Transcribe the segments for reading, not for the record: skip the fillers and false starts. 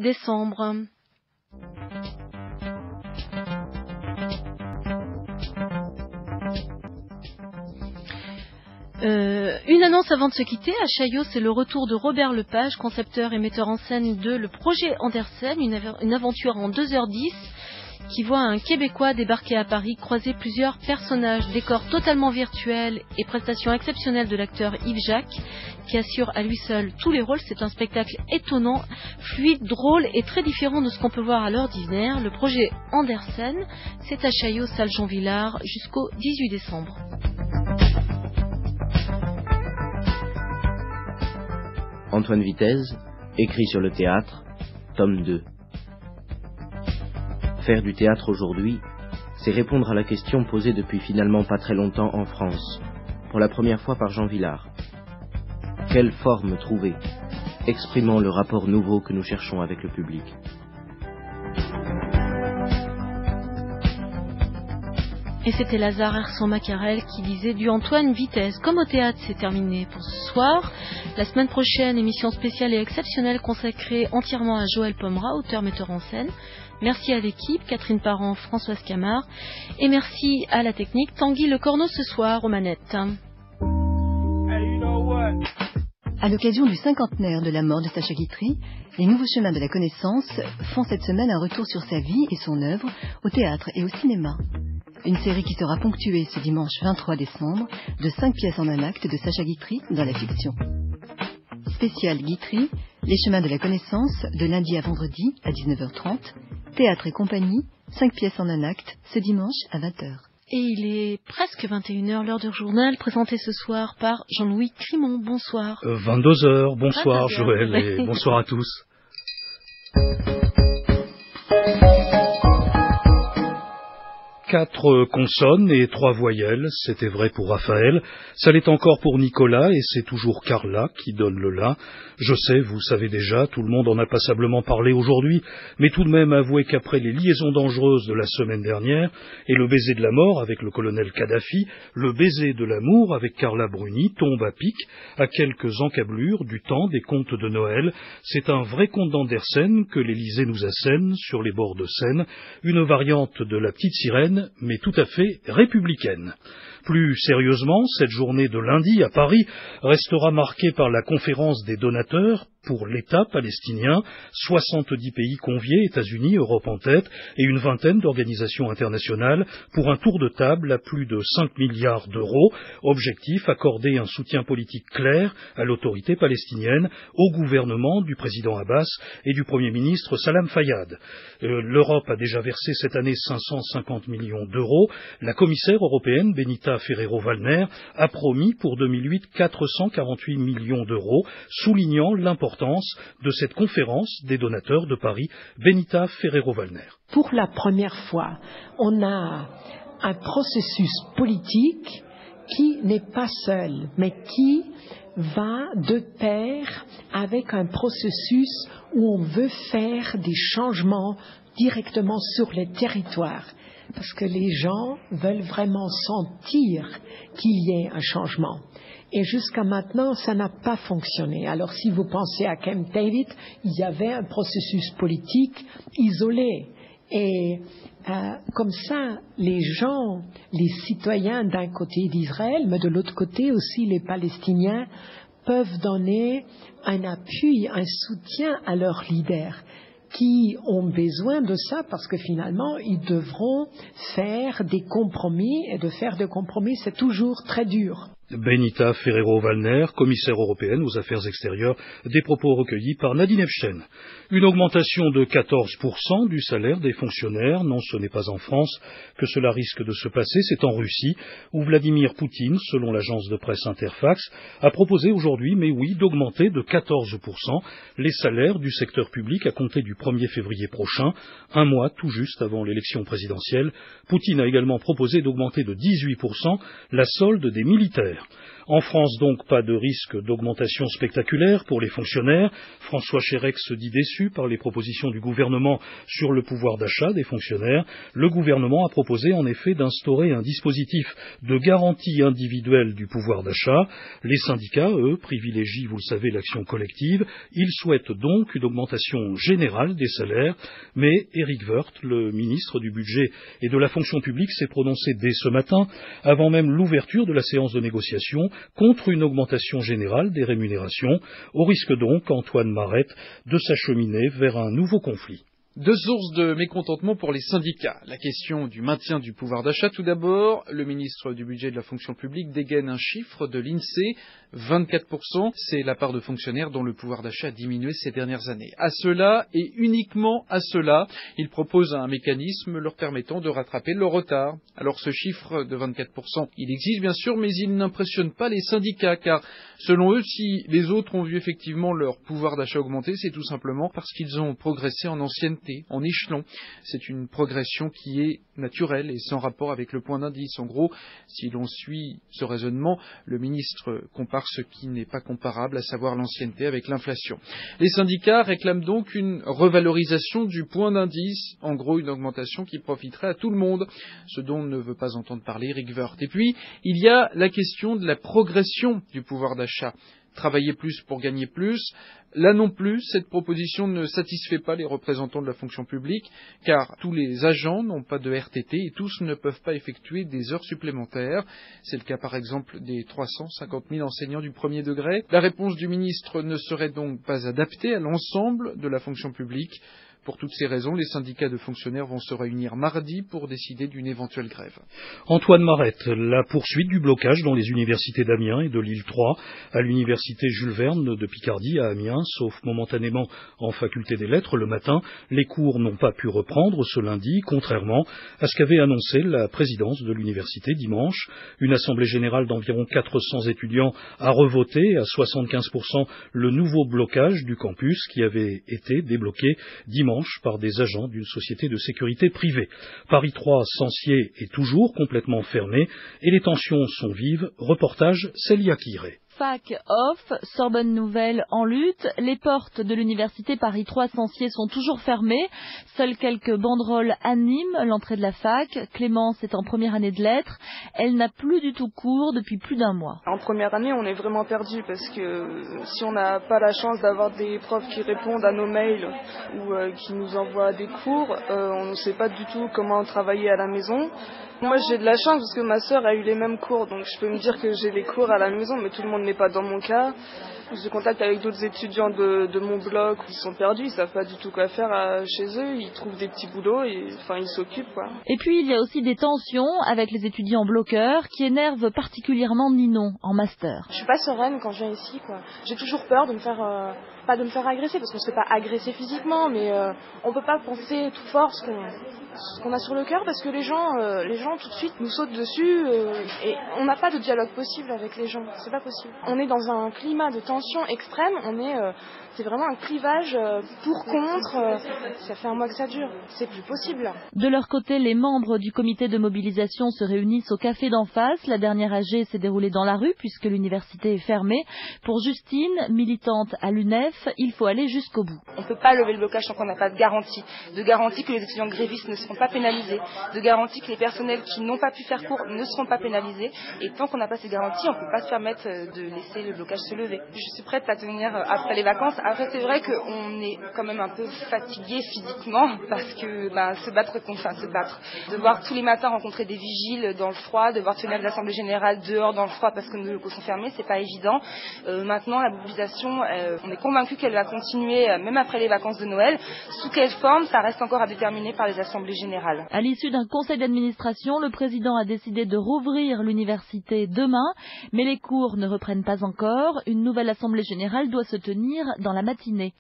décembre. Une annonce avant de se quitter, à Chaillot, c'est le retour de Robert Lepage, concepteur et metteur en scène de Le Projet Andersen, une aventure en 2h10 qui voit un Québécois débarquer à Paris, croiser plusieurs personnages, décors totalement virtuels et prestations exceptionnelles de l'acteur Yves Jacques, qui assure à lui seul tous les rôles. C'est un spectacle étonnant, fluide, drôle et très différent de ce qu'on peut voir à l'ordinaire. Le Projet Andersen, c'est à Chaillot, salle Jean Villard, jusqu'au 18 décembre. Antoine Vitesse, écrit sur le théâtre, tome 2. Faire du théâtre aujourd'hui, c'est répondre à la question posée depuis finalement pas très longtemps en France, pour la première fois par Jean Villard. Quelle forme trouver, exprimant le rapport nouveau que nous cherchons avec le public. Et c'était Lazare Herson-Macarel qui disait du Antoine Vitesse. Comme au théâtre, c'est terminé pour ce soir. La semaine prochaine, émission spéciale et exceptionnelle consacrée entièrement à Joël Pomera, auteur-metteur en scène. Merci à l'équipe, Catherine Parent, Françoise Camard. Et merci à la technique, Tanguy Le Corneau ce soir aux manettes. À l'occasion du cinquantenaire de la mort de Sacha Guitry, les Nouveaux Chemins de la Connaissance font cette semaine un retour sur sa vie et son œuvre au théâtre et au cinéma. Une série qui sera ponctuée ce dimanche 23 décembre de 5 pièces en un acte de Sacha Guitry dans la fiction. Spécial Guitry, les chemins de la connaissance, de lundi à vendredi à 19h30, théâtre et compagnie, 5 pièces en un acte, ce dimanche à 20h. Et il est presque 21h, l'heure du journal, présenté ce soir par Jean-Louis Crimon. Bonsoir. 22h, bonsoir Joël et bonsoir à tous. 4 consonnes et 3 voyelles, c'était vrai pour Raphaël, ça l'est encore pour Nicolas et c'est toujours Carla qui donne le la. Je sais, vous savez déjà, tout le monde en a passablement parlé aujourd'hui, mais tout de même avouez qu'après les liaisons dangereuses de la semaine dernière et le baiser de la mort avec le colonel Kadhafi, le baiser de l'amour avec Carla Bruni tombe à pic à quelques encablures du temps des contes de Noël. C'est un vrai conte d'Andersen que l'Élysée nous assène sur les bords de Seine, une variante de la petite sirène, mais tout à fait républicaine. Plus sérieusement, cette journée de lundi à Paris restera marquée par la conférence des donateurs pour l'État palestinien, 70 pays conviés, États-Unis, Europe en tête, et une vingtaine d'organisations internationales pour un tour de table à plus de 5 milliards d'euros. Objectif, accorder un soutien politique clair à l'autorité palestinienne, au gouvernement du président Abbas et du Premier ministre Salam Fayyad. L'Europe a déjà versé cette année 550 millions d'euros. La commissaire européenne, Benita Ferrero-Waldner, a promis pour 2008 448 millions d'euros, soulignant l'importance de cette conférence des donateurs de Paris. Benita Ferrero-Waldner. Pour la première fois, on a un processus politique qui n'est pas seul, mais qui va de pair avec un processus où on veut faire des changements directement sur les territoires. Parce que les gens veulent vraiment sentir qu'il y ait un changement. Et jusqu'à maintenant, ça n'a pas fonctionné. Alors si vous pensez à Camp David, il y avait un processus politique isolé. Et comme ça, les gens, les citoyens d'un côté d'Israël, mais de l'autre côté aussi les Palestiniens, peuvent donner un appui, un soutien à leurs leaders, qui ont besoin de ça parce que finalement, ils devront faire des compromis, et de faire des compromis, c'est toujours très dur. Benita Ferrero-Waldner, commissaire européenne aux affaires extérieures, des propos recueillis par Nadine Efchen. Une augmentation de 14% du salaire des fonctionnaires. Non, ce n'est pas en France que cela risque de se passer, c'est en Russie, où Vladimir Poutine, selon l'agence de presse Interfax, a proposé aujourd'hui, mais oui, d'augmenter de 14% les salaires du secteur public à compter du 1er février prochain, un mois tout juste avant l'élection présidentielle. Poutine a également proposé d'augmenter de 18% la solde des militaires. En France, donc, pas de risque d'augmentation spectaculaire pour les fonctionnaires. François Chérec se dit déçu par les propositions du gouvernement sur le pouvoir d'achat des fonctionnaires. Le gouvernement a proposé en effet d'instaurer un dispositif de garantie individuelle du pouvoir d'achat. Les syndicats, eux, privilégient, vous le savez, l'action collective. Ils souhaitent donc une augmentation générale des salaires. Mais Éric Woerth, le ministre du Budget et de la fonction publique, s'est prononcé dès ce matin, avant même l'ouverture de la séance de négociation, contre une augmentation générale des rémunérations, au risque donc, Antoine Marette, de s'acheminer vers un nouveau conflit. Deux sources de mécontentement pour les syndicats. La question du maintien du pouvoir d'achat. Tout d'abord, le ministre du Budget et de la fonction publique dégaine un chiffre de l'INSEE, 24%. C'est la part de fonctionnaires dont le pouvoir d'achat a diminué ces dernières années. À cela, et uniquement à cela, il propose un mécanisme leur permettant de rattraper leur retard. Alors ce chiffre de 24%, il existe bien sûr, mais il n'impressionne pas les syndicats, car selon eux, si les autres ont vu effectivement leur pouvoir d'achat augmenter, c'est tout simplement parce qu'ils ont progressé en ancienneté, en échelon. C'est une progression qui est naturelle et sans rapport avec le point d'indice. En gros, si l'on suit ce raisonnement, le ministre compare ce qui n'est pas comparable, à savoir l'ancienneté avec l'inflation. Les syndicats réclament donc une revalorisation du point d'indice, en gros une augmentation qui profiterait à tout le monde, ce dont ne veut pas entendre parler Éric Woerth. Et puis, il y a la question de la progression du pouvoir d'achat. Travailler plus pour gagner plus. Là non plus, cette proposition ne satisfait pas les représentants de la fonction publique, car tous les agents n'ont pas de RTT et tous ne peuvent pas effectuer des heures supplémentaires. C'est le cas par exemple des 350 000 enseignants du premier degré. La réponse du ministre ne serait donc pas adaptée à l'ensemble de la fonction publique. Pour toutes ces raisons, les syndicats de fonctionnaires vont se réunir mardi pour décider d'une éventuelle grève. Antoine Marette, la poursuite du blocage dans les universités d'Amiens et de Lille 3, à l'université Jules Verne de Picardie à Amiens, sauf momentanément en faculté des lettres le matin. Les cours n'ont pas pu reprendre ce lundi, contrairement à ce qu'avait annoncé la présidence de l'université dimanche. Une assemblée générale d'environ 400 étudiants a revoté à 75% le nouveau blocage du campus qui avait été débloqué dimanche par des agents d'une société de sécurité privée. Paris 3 Sancier est toujours complètement fermé et les tensions sont vives. Reportage Célia Quiré. Fac off, Sorbonne Nouvelle en lutte, les portes de l'université Paris 3 Sancier sont toujours fermées, seules quelques banderoles animent l'entrée de la fac. Clémence est en première année de lettres, elle n'a plus du tout cours depuis plus d'un mois. En première année, on est vraiment perdu parce que si on n'a pas la chance d'avoir des profs qui répondent à nos mails ou qui nous envoient des cours, on ne sait pas du tout comment travailler à la maison. Moi j'ai de la chance parce que ma sœur a eu les mêmes cours, donc je peux me dire que j'ai les cours à la maison, mais tout le monde n'est pas dans mon cas. Je contacte avec d'autres étudiants de mon bloc qui sont perdus, ils savent pas du tout quoi faire chez eux, ils trouvent des petits boulots et enfin ils s'occupent quoi. Et puis il y a aussi des tensions avec les étudiants bloqueurs qui énervent particulièrement Ninon en master. Je suis pas sereine quand je viens ici quoi. J'ai toujours peur de me faire pas de me faire agresser parce qu'on se fait pas agresser physiquement, mais on peut pas penser tout fort ce qu'on a sur le cœur parce que les gens tout de suite nous sautent dessus et on n'a pas de dialogue possible avec les gens, c'est pas possible. On est dans un climat de tension extrême, c'est vraiment un clivage pour contre, ça fait un mois que ça dure, c'est plus possible. De leur côté, les membres du comité de mobilisation se réunissent au café d'en face. La dernière AG s'est déroulée dans la rue puisque l'université est fermée. Pour Justine, militante à l'UNEF, il faut aller jusqu'au bout. On ne peut pas lever le blocage tant qu'on n'a pas de garantie que les étudiants grévistes ne seront pas pénalisés, de garantie que les personnels qui n'ont pas pu faire cours ne seront pas pénalisés, et tant qu'on n'a pas ces garanties, on ne peut pas se permettre de laisser le blocage se lever. Je suis prête à tenir après les vacances. Après, c'est vrai qu'on est quand même un peu fatigué physiquement parce que se battre, de voir tous les matins rencontrer des vigiles dans le froid, devoir tenir des assemblées générales dehors dans le froid parce que nos locaux sont fermés, c'est pas évident. Maintenant, la mobilisation, on est convaincu qu'elle va continuer même après les vacances de Noël. Sous quelle forme, ça reste encore à déterminer par les assemblées générales. À l'issue d'un conseil d'administration, le président a décidé de rouvrir l'université demain, mais les cours ne reprennent pas encore. Une nouvelle assemblée générale doit se tenir dans la matinée.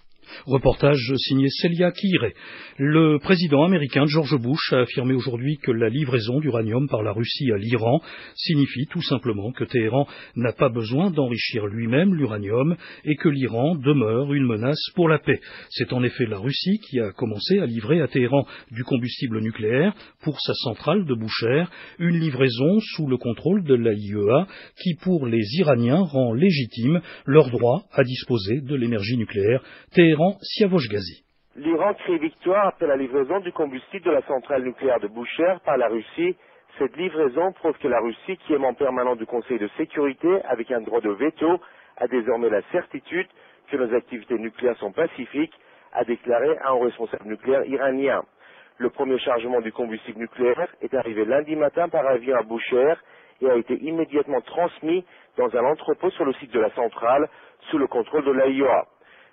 Reportage signé Célia Kihiré. Le président américain George Bush a affirmé aujourd'hui que la livraison d'uranium par la Russie à l'Iran signifie tout simplement que Téhéran n'a pas besoin d'enrichir lui-même l'uranium et que l'Iran demeure une menace pour la paix. C'est en effet la Russie qui a commencé à livrer à Téhéran du combustible nucléaire pour sa centrale de Boucher, une livraison sous le contrôle de l'AIEA qui, pour les Iraniens, rend légitime leur droit à disposer de l'énergie nucléaire. Téhéran, Siavosh Ghazi. L'Iran crie victoire après la livraison du combustible de la centrale nucléaire de Boucher par la Russie. Cette livraison prouve que la Russie, qui est membre permanent du Conseil de sécurité avec un droit de veto, a désormais la certitude que nos activités nucléaires sont pacifiques, a déclaré un responsable nucléaire iranien. Le premier chargement du combustible nucléaire est arrivé lundi matin par avion à Boucher et a été immédiatement transmis dans un entrepôt sur le site de la centrale sous le contrôle de l'AIEA.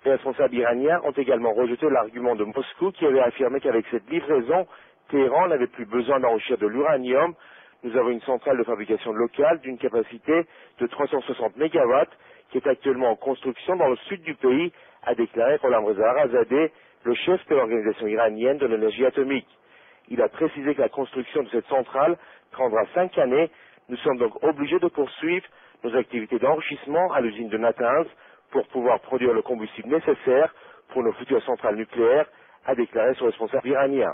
Les responsables iraniens ont également rejeté l'argument de Moscou qui avait affirmé qu'avec cette livraison, Téhéran n'avait plus besoin d'enrichir de l'uranium. Nous avons une centrale de fabrication locale d'une capacité de 360 MW qui est actuellement en construction dans le sud du pays, a déclaré Gholam Reza Arazadeh, le chef de l'organisation iranienne de l'énergie atomique. Il a précisé que la construction de cette centrale prendra 5 années. Nous sommes donc obligés de poursuivre nos activités d'enrichissement à l'usine de Natanz pour pouvoir produire le combustible nécessaire pour nos futures centrales nucléaires, a déclaré ce responsable iranien.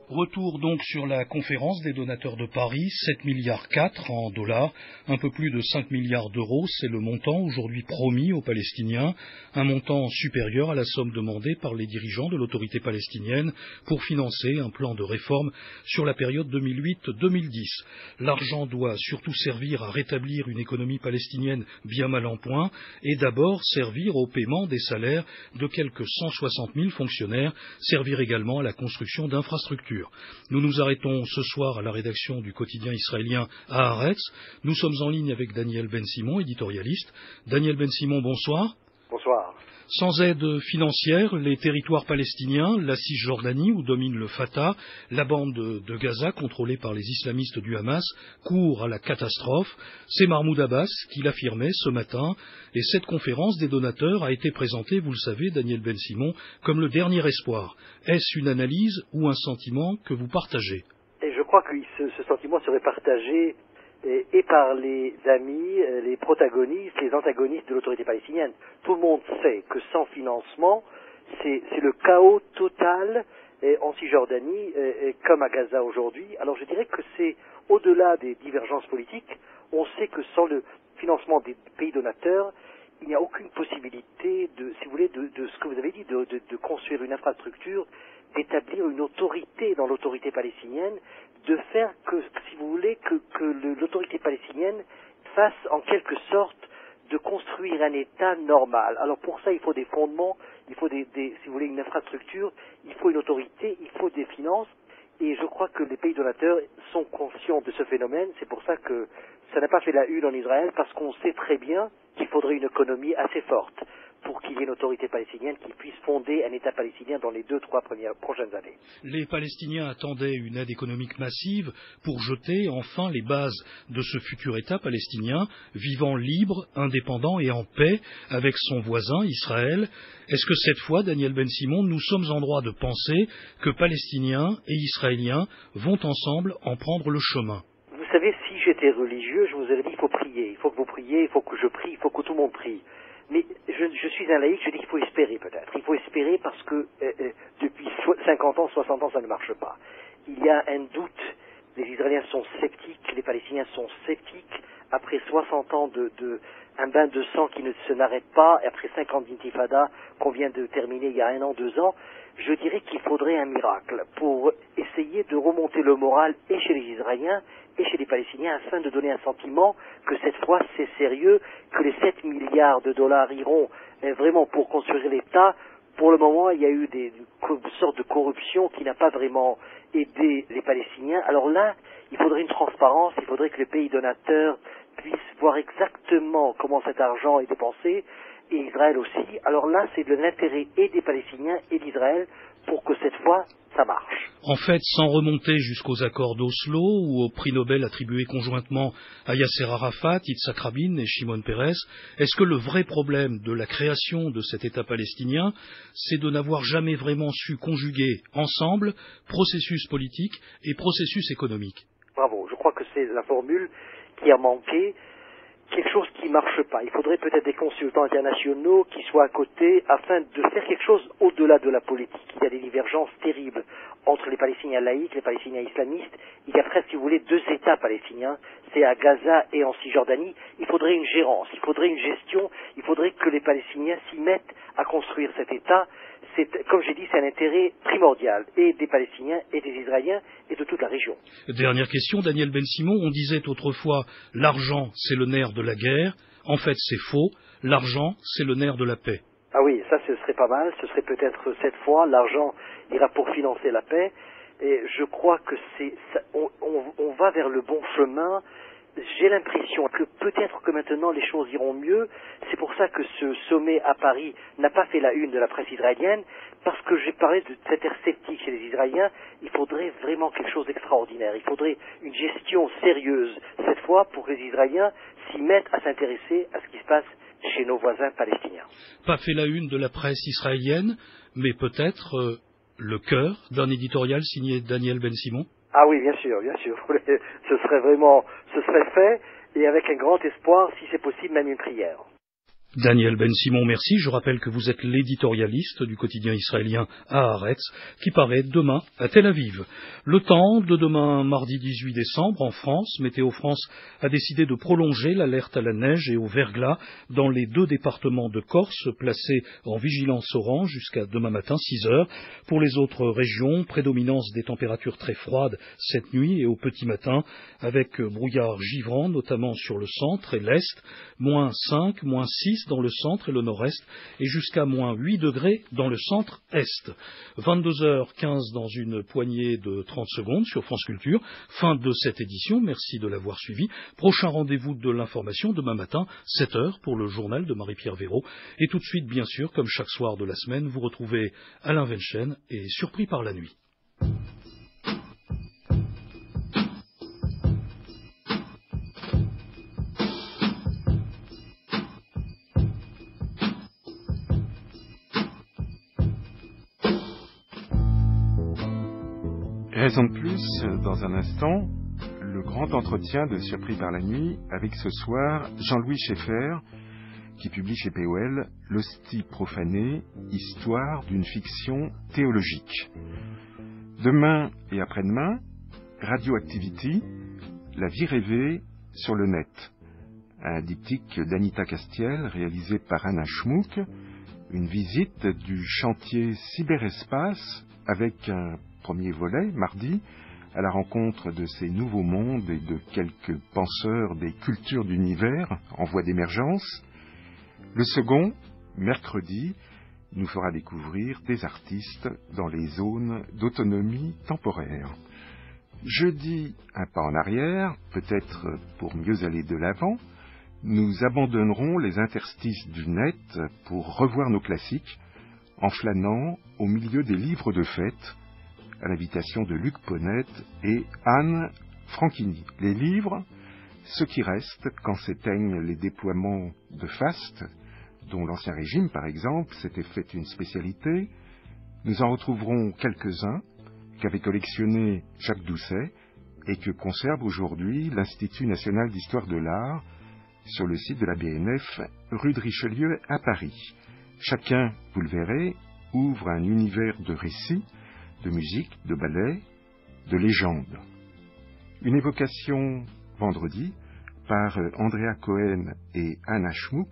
Retour donc sur la conférence des donateurs de Paris, 7,4 milliards en dollars, un peu plus de 5 milliards d'euros, c'est le montant aujourd'hui promis aux Palestiniens, un montant supérieur à la somme demandée par les dirigeants de l'autorité palestinienne pour financer un plan de réforme sur la période 2008-2010. L'argent doit surtout servir à rétablir une économie palestinienne bien mal en point et d'abord servir au paiement des salaires de quelques 160 000 fonctionnaires, servir également à la construction d'infrastructures. Nous nous arrêtons ce soir à la rédaction du quotidien israélien Haaretz. Nous sommes en ligne avec Daniel Ben-Simon, éditorialiste. Daniel Ben-Simon, bonsoir. Bonsoir. Sans aide financière, les territoires palestiniens, la Cisjordanie où domine le Fatah, la bande de Gaza contrôlée par les islamistes du Hamas, courent à la catastrophe. C'est Mahmoud Abbas qui l'affirmait ce matin. Et cette conférence des donateurs a été présentée, vous le savez, Daniel Ben-Simon, comme le dernier espoir. Est-ce une analyse ou un sentiment que vous partagez? Et je crois que ce sentiment serait partagé et par les amis, les protagonistes, les antagonistes de l'autorité palestinienne. Tout le monde sait que sans financement, c'est le chaos total en Cisjordanie, comme à Gaza aujourd'hui. Alors je dirais que c'est au-delà des divergences politiques, on sait que sans le financement des pays donateurs, il n'y a aucune possibilité de, si vous voulez, de ce que vous avez dit, de construire une infrastructure, d'établir une autorité dans l'autorité palestinienne, de faire que, si vous voulez, que l'autorité palestinienne fasse en quelque sorte de construire un État normal. Alors pour ça, il faut des fondements, il faut si vous voulez, une infrastructure, il faut une autorité, il faut des finances. Et je crois que les pays donateurs sont conscients de ce phénomène. C'est pour ça que ça n'a pas fait la une en Israël, parce qu'on sait très bien qu'il faudrait une économie assez forte pour qu'il y ait une autorité palestinienne qui puisse fonder un État palestinien dans les 2-3 prochaines années. Les Palestiniens attendaient une aide économique massive pour jeter enfin les bases de ce futur État palestinien, vivant libre, indépendant et en paix avec son voisin Israël. Est-ce que cette fois, Daniel Ben-Simon, nous sommes en droit de penser que Palestiniens et Israéliens vont ensemble en prendre le chemin? Vous savez, si j'étais religieux, je vous aurais dit il faut prier, il faut que vous priez, il faut que je prie, il faut que tout le monde prie. Mais je suis un laïc, je dis qu'il faut espérer peut-être. Il faut espérer parce que depuis 50 ans, 60 ans, ça ne marche pas. Il y a un doute, les Israéliens sont sceptiques, les Palestiniens sont sceptiques. Après 60 ans un bain de sang qui ne se n'arrête pas, et après 5 ans d'intifada qu'on vient de terminer il y a 1 an, 2 ans, je dirais qu'il faudrait un miracle pour essayer de remonter le moral et chez les Israéliens et chez les Palestiniens afin de donner un sentiment que cette fois c'est sérieux, que les 7 milliards de dollars iront vraiment pour construire l'État. Pour le moment, il y a eu une sorte de corruption qui n'a pas vraiment aidé les Palestiniens. Alors là, il faudrait une transparence, il faudrait que les pays donateurs puissent voir exactement comment cet argent est dépensé, et Israël aussi. Alors là, c'est de l'intérêt et des Palestiniens et d'Israël pour que cette fois, ça marche. En fait, sans remonter jusqu'aux accords d'Oslo ou au prix Nobel attribué conjointement à Yasser Arafat, Yitzhak Rabin et Shimon Peres, est-ce que le vrai problème de la création de cet État palestinien, c'est de n'avoir jamais vraiment su conjuguer ensemble processus politique et processus économique? Bravo, je crois que c'est la formule qui a manqué. Quelque chose qui ne marche pas. Il faudrait peut-être des consultants internationaux qui soient à côté afin de faire quelque chose au-delà de la politique. Il y a des divergences terribles entre les Palestiniens laïcs, les Palestiniens islamistes. Il y a presque, si vous voulez, 2 États palestiniens. C'est à Gaza et en Cisjordanie. Il faudrait une gérance, il faudrait une gestion, il faudrait que les Palestiniens s'y mettent à construire cet État. C'est, comme j'ai dit, c'est un intérêt primordial, et des Palestiniens, et des Israéliens, et de toute la région. Dernière question, Daniel Ben-Simon, on disait autrefois « l'argent, c'est le nerf de la guerre ». En fait, c'est faux. L'argent, c'est le nerf de la paix. Ah oui, ça, ce serait pas mal. Ce serait peut-être cette fois, l'argent ira pour financer la paix. Et je crois que on va vers le bon chemin. J'ai l'impression que peut-être que maintenant les choses iront mieux. C'est pour ça que ce sommet à Paris n'a pas fait la une de la presse israélienne, parce que j'ai parlé de cet air sceptique chez les Israéliens. Il faudrait vraiment quelque chose d'extraordinaire. Il faudrait une gestion sérieuse, cette fois, pour que les Israéliens s'y mettent à s'intéresser à ce qui se passe chez nos voisins palestiniens. Pas fait la une de la presse israélienne, mais peut-être le cœur d'un éditorial signé Daniel Ben-Simon? Ah oui, bien sûr, bien sûr. Ce serait fait, et avec un grand espoir, si c'est possible, même une prière. Daniel Ben-Simon, merci. Je rappelle que vous êtes l'éditorialiste du quotidien israélien Haaretz, qui paraît demain à Tel Aviv. Le temps de demain, mardi 18 décembre, en France, Météo France a décidé de prolonger l'alerte à la neige et au verglas dans les 2 départements de Corse, placés en vigilance orange jusqu'à demain matin 6 heures. Pour les autres régions, prédominance des températures très froides cette nuit et au petit matin, avec brouillard givrant, notamment sur le centre et l'est, -5, -6 dans le centre et le nord-est, et jusqu'à -8 degrés dans le centre-est. 22h15 dans une poignée de 30 secondes sur France Culture. Fin de cette édition, merci de l'avoir suivi. Prochain rendez-vous de l'information demain matin, 7h pour le journal de Marie-Pierre Véraud. Et tout de suite, bien sûr, comme chaque soir de la semaine, vous retrouvez Alain Venchen et Surpris par la nuit. Raison de plus, dans un instant, le grand entretien de Surpris par la nuit avec ce soir Jean-Louis Schaeffer qui publie chez POL L'hostie profanée, histoire d'une fiction théologique. Demain et après-demain, Radioactivity, la vie rêvée sur le net. Un diptyque d'Anita Castiel réalisé par Anna Schmuck, une visite du chantier cyberespace avec un premier volet, mardi, à la rencontre de ces nouveaux mondes et de quelques penseurs des cultures d'univers en voie d'émergence. Le second, mercredi, nous fera découvrir des artistes dans les zones d'autonomie temporaire. Jeudi, un pas en arrière, peut-être pour mieux aller de l'avant, nous abandonnerons les interstices du net pour revoir nos classiques en flânant au milieu des livres de fête, à l'invitation de Luc Ponette et Anne Franchini. Les livres, ceux qui restent quand s'éteignent les déploiements de faste, dont l'Ancien Régime, par exemple, s'était fait une spécialité. Nous en retrouverons quelques-uns qu'avait collectionné Jacques Doucet et que conserve aujourd'hui l'Institut national d'histoire de l'art sur le site de la BNF, rue de Richelieu à Paris. Chacun, vous le verrez, ouvre un univers de récits, de musique, de ballet, de légendes. Une évocation vendredi par Andrea Cohen et Anna Schmuck,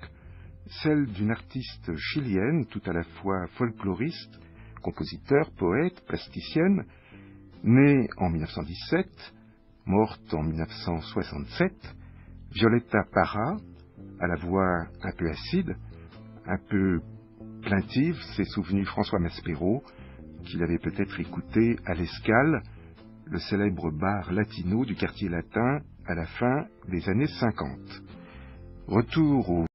celle d'une artiste chilienne tout à la fois folkloriste, compositeur, poète, plasticienne, née en 1917, morte en 1967, Violeta Parra, à la voix un peu acide, un peu plaintive, s'est souvenu François Maspero, qu'il avait peut-être écouté à l'Escale, le célèbre bar latino du quartier latin à la fin des années 50. Retour au